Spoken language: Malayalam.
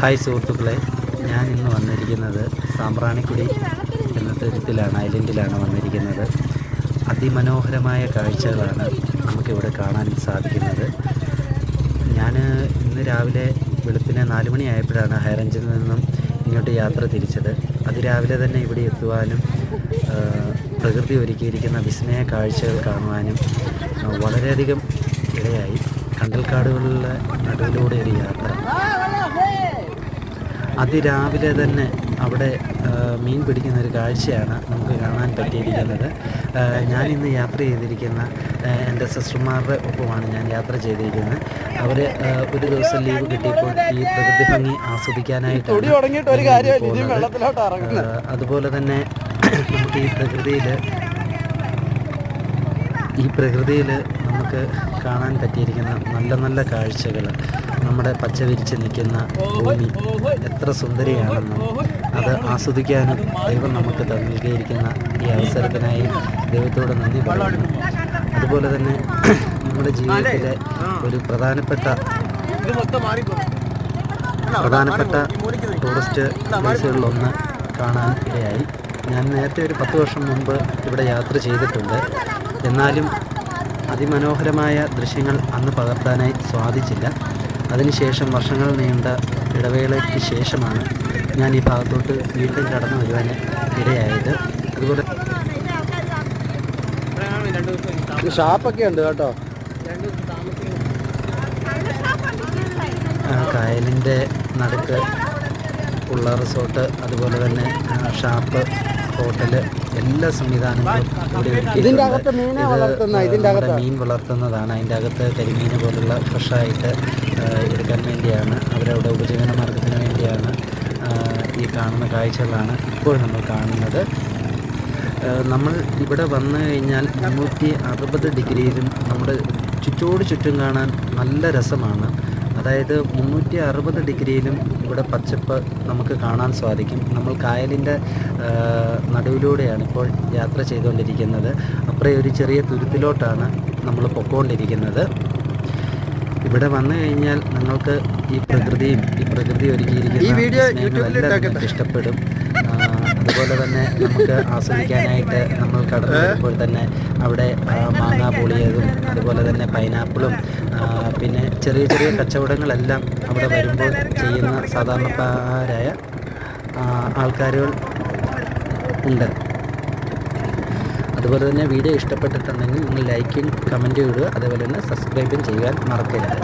ഹായ് സുഹൃത്തുക്കളെ, ഞാൻ ഇന്ന് വന്നിരിക്കുന്നത് സാമ്പ്രാണിക്കുടി എന്ന തുരുത്തിലാണ്, ഐലൻഡിലാണ് വന്നിരിക്കുന്നത്. അതിമനോഹരമായ കാഴ്ചകളാണ് നമുക്കിവിടെ കാണാൻ സാധിക്കുന്നത്. ഞാൻ ഇന്ന് രാവിലെ വെളുപ്പിനെ 4 മണിയായപ്പോഴാണ് ഹൈറേഞ്ചിൽ നിന്നും ഇങ്ങോട്ട് യാത്ര തിരിച്ചത്. അതിരാവിലെ തന്നെ ഇവിടെ എത്തുവാനും പ്രകൃതി ഒരുക്കിയിരിക്കുന്ന വിസ്മയ കാഴ്ചകൾ കാണുവാനും വളരെയധികം ഇടയായി. കണ്ടൽക്കാടുകളിലെ നടുവിലൂടെ ഒരു യാത്ര. അതിരാവിലെ തന്നെ അവിടെ മീൻ പിടിക്കുന്ന ഒരു കാഴ്ചയാണ് നമുക്ക് കാണാൻ പറ്റിയിരിക്കുന്നത്. ഞാനിന്ന് യാത്ര ചെയ്തിരിക്കുന്ന എൻ്റെ സിസ്റ്റർമാരുടെ ഒപ്പമാണ് ഞാൻ യാത്ര ചെയ്തിരിക്കുന്നത്. അവർ ഒരു ദിവസം ലീവ് കിട്ടിയപ്പോൾ ഈ പ്രകൃതി ഭംഗി ആസ്വദിക്കാനായിട്ടാണ് പോകുന്നത്. അതുപോലെ തന്നെ നമുക്ക് ഈ പ്രകൃതിയിൽ നമുക്ക് കാണാൻ പറ്റിയിരിക്കുന്ന നല്ല നല്ല കാഴ്ചകൾ, നമ്മുടെ പച്ച വിരിച്ച് നിൽക്കുന്ന ഭൂമി എത്ര സുന്ദരിയാണെന്നും അത് ആസ്വദിക്കാനും ദൈവം നമുക്ക് നൽകിയിരിക്കുന്ന ഈ അവസരത്തിനായി ദൈവത്തോട് നന്ദി പറയുന്നു. അതുപോലെ തന്നെ നമ്മുടെ ജീവിതത്തിലെ ഒരു പ്രധാനപ്പെട്ട ടൂറിസ്റ്റ് പ്ലേസുകളിലൊന്ന് കാണാൻ ഇടയായി. ഞാൻ നേരത്തെ ഒരു 10 വർഷം മുമ്പ് ഇവിടെ യാത്ര ചെയ്തിട്ടുണ്ട്. എന്നാലും അതിമനോഹരമായ ദൃശ്യങ്ങൾ അന്ന് പകർത്താനായി സാധിച്ചില്ല. അതിനുശേഷം വർഷങ്ങൾ നീണ്ട ഇടവേളയ്ക്ക് ശേഷമാണ് ഞാൻ ഈ ഭാഗത്തോട്ട് വീണ്ടും കടന്നു വരുവാൻ ഇടയായത്. അതുപോലെ ഷാപ്പൊക്കെ ഉണ്ട് കേട്ടോ. കായലിൻ്റെ നടുക്ക് ഉള്ള റിസോർട്ട്, അതുപോലെ തന്നെ ഷാപ്പ്, ഹോട്ടല്, എല്ലാ സംവിധാനങ്ങളും ഇവിടെ മീൻ വളർത്തുന്നതാണ്. അതിൻ്റെ അകത്ത് കരിമീൻ പോലുള്ള ഫ്രഷായിട്ട് എടുക്കാൻ വേണ്ടിയാണ്, അവരവിടെ ഉപജീവന മാർഗത്തിന് വേണ്ടിയാണ് ഈ കാണുന്ന കാഴ്ചകളാണ് ഇപ്പോൾ നമ്മൾ കാണുന്നത്. നമ്മൾ ഇവിടെ വന്നു കഴിഞ്ഞാൽ 360 ഡിഗ്രിയിലും നമ്മുടെ ചുറ്റോട് ചുറ്റും കാണാൻ നല്ല രസമാണ്. അതായത് 360 ഡിഗ്രിയിലും ഇവിടെ പച്ചപ്പ് നമുക്ക് കാണാൻ സാധിക്കും. നമ്മൾ കായലിൻ്റെ നടുവിലൂടെയാണ് ഇപ്പോൾ യാത്ര ചെയ്തുകൊണ്ടിരിക്കുന്നത്. അപ്പുറം ഒരു ചെറിയ തുരുത്തിലോട്ടാണ് നമ്മൾ പൊക്കോണ്ടിരിക്കുന്നത്. ഇവിടെ വന്നു കഴിഞ്ഞാൽ നിങ്ങൾക്ക് ഈ പ്രകൃതി ഒരുക്കിയിരിക്കുന്ന ഇഷ്ടപ്പെടും. അതുപോലെ തന്നെ നമുക്ക് ആസ്വദിക്കാനായിട്ട് നമ്മൾ കടന്നു വരുമ്പോൾ തന്നെ അവിടെ മാങ്ങ പൊളിയതും, അതുപോലെ തന്നെ പൈനാപ്പിളും, പിന്നെ ചെറിയ ചെറിയ കച്ചവടങ്ങളെല്ലാം അവിടെ വരുമ്പോൾ ചെയ്യുന്ന സാധാരണക്കാരായ ആൾക്കാരുകൾ ഉണ്ട്. അതുപോലെ തന്നെ വീഡിയോ ഇഷ്ടപ്പെട്ടിട്ടുണ്ടെങ്കിൽ നിങ്ങൾ ലൈക്കും കമൻറ്റും ഇടുക. അതുപോലെ തന്നെ സബ്സ്ക്രൈബും ചെയ്യാൻ മറക്കരുത്.